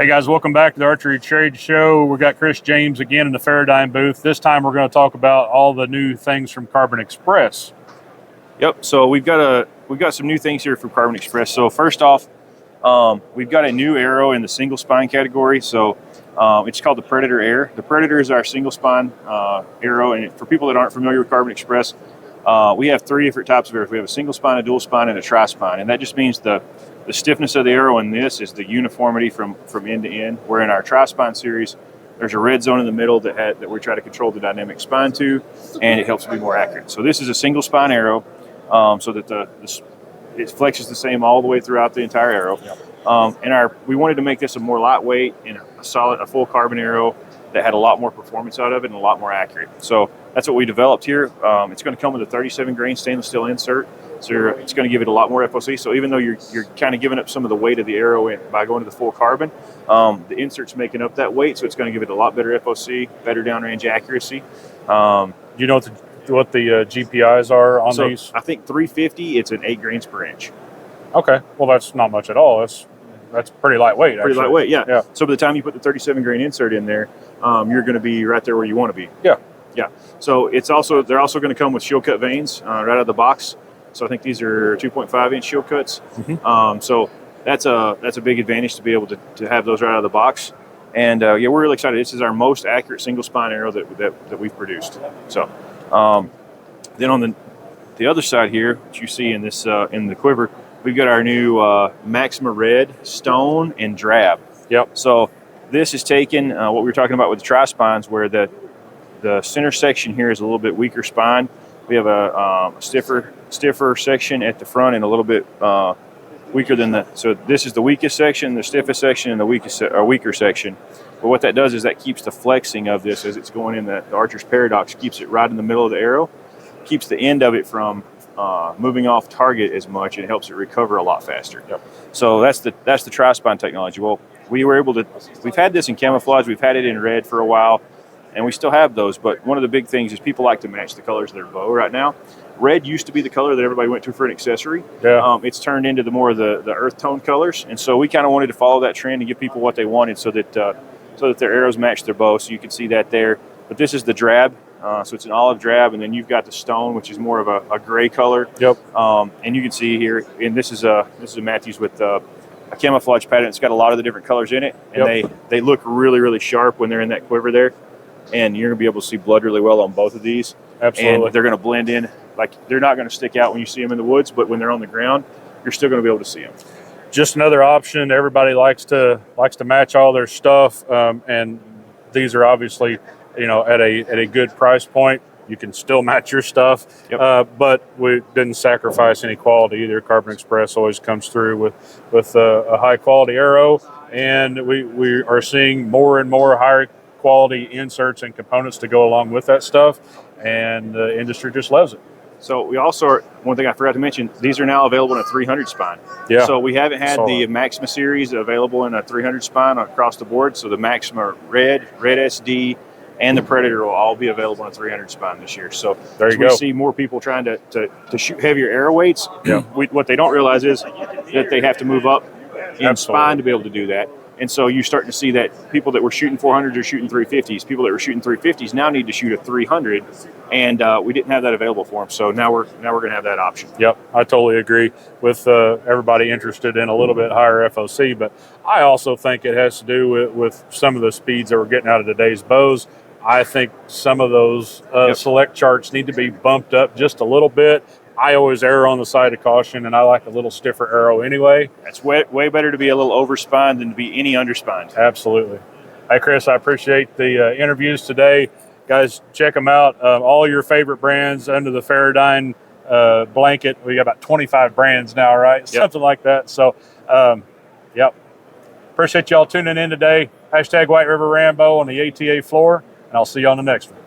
Hey guys, welcome back to the Archery Trade Show. We got Chris James again in the Paradigm booth. This time we're going to talk about all the new things from Carbon Express. Yep. So we've got some new things here from Carbon Express. So first off, we've got a new arrow in the single spine category. So it's called the Predator Air. The Predator is our single spine arrow, and for people that aren't familiar with Carbon Express, we have three different types of arrows. We have a single spine, a dual spine, and a tri-spine, and that just means the stiffness of the arrow in this is the uniformity from end to end. Where in our tri-spine series, there's a red zone in the middle that we try to control the dynamic spine to, and it helps to be more accurate. So this is a single spine arrow, so that it flexes the same all the way throughout the entire arrow. And we wanted to make this a more lightweight and a full carbon arrow that had a lot more performance out of it and a lot more accurate. So that's what we developed here. It's going to come with a 37 grain stainless steel insert. So it's going to give it a lot more FOC. So even though you're kind of giving up some of the weight of the arrow by going to the full carbon, the insert's making up that weight. So it's going to give it a lot better FOC, better downrange accuracy. You know what the GPIs are on these? I think 350, it's an 8 grains per inch. Okay. Well, that's not much at all. That's pretty lightweight, actually. Pretty lightweight, yeah. So by the time you put the 37 grain insert in there, you're going to be right there where you want to be. Yeah. So they're also going to come with shield cut vanes right out of the box. So I think these are 2.5 inch shield cuts. Mm-hmm. So that's a big advantage to be able to have those right out of the box. And we're really excited. This is our most accurate single spine arrow that we've produced. So then on the other side here, what you see in this in the quiver, we've got our new Maxima Red, Stone, and Drab. Yep. So this is taking what we were talking about with the tri-spines, where the center section here is a little bit weaker spine. We have a stiffer section at the front and a little bit weaker than that. So this is the weakest section, the stiffest section, and the weaker section. But what that does is that keeps the flexing of this as it's going in the archer's paradox, keeps it right in the middle of the arrow, keeps the end of it from moving off target as much, and helps it recover a lot faster. Yep. So that's the tri-spine technology. Well, we've had this in camouflage, we've had it in red for a while, and we still have those, but one of the big things is people like to match the colors of their bow right now. Red used to be the color that everybody went to for an accessory. Yeah. It's turned into the more of the earth tone colors, and so we kind of wanted to follow that trend and give people what they wanted so that their arrows match their bow. So you can see that there. But this is the Drab, so it's an olive drab, and then you've got the Stone, which is more of a gray color. Yep. And you can see here, and this is a Matthews with a camouflage pattern. It's got a lot of the different colors in it, and they look really, really sharp when they're in that quiver there. And you're going to be able to see blood really well on both of these. Absolutely. And they're going to blend in. Like, they're not going to stick out when you see them in the woods, but when they're on the ground, you're still going to be able to see them. Just another option. Everybody likes to match all their stuff, and these are obviously, at a good price point. You can still match your stuff, but we didn't sacrifice any quality either. Carbon Express always comes through with a high quality arrow, and we are seeing more and more higher quality inserts and components to go along with that stuff, and the industry just loves it. So we also one thing I forgot to mention, these are now available in a 300 spine. Yeah. So we haven't had the Maxima series available in a 300 spine across the board. So the Maxima Red SD, and the Predator will all be available in a 300 spine this year. So there you go. We see more people trying to shoot heavier arrow weights. Yeah. What they don't realize is that they have to move up in spine to be able to do that. And so you're starting to see that people that were shooting 400s are shooting 350s. People that were shooting 350s now need to shoot a 300, and we didn't have that available for them. So now we're going to have that option. Yep, I totally agree with everybody interested in a little bit higher FOC, but I also think it has to do with some of the speeds that we're getting out of today's bows. I think some of those select charts need to be bumped up just a little bit. I always err on the side of caution, and I like a little stiffer arrow anyway. It's way better to be a little overspined than to be any underspined. Absolutely. Hey, Chris, I appreciate the interviews today. Guys, check them out. All your favorite brands under the Paradigm blanket. We got about 25 brands now, right? Something like that. So, appreciate y'all tuning in today. #Whiteriverrambo on the ATA floor, and I'll see you on the next one.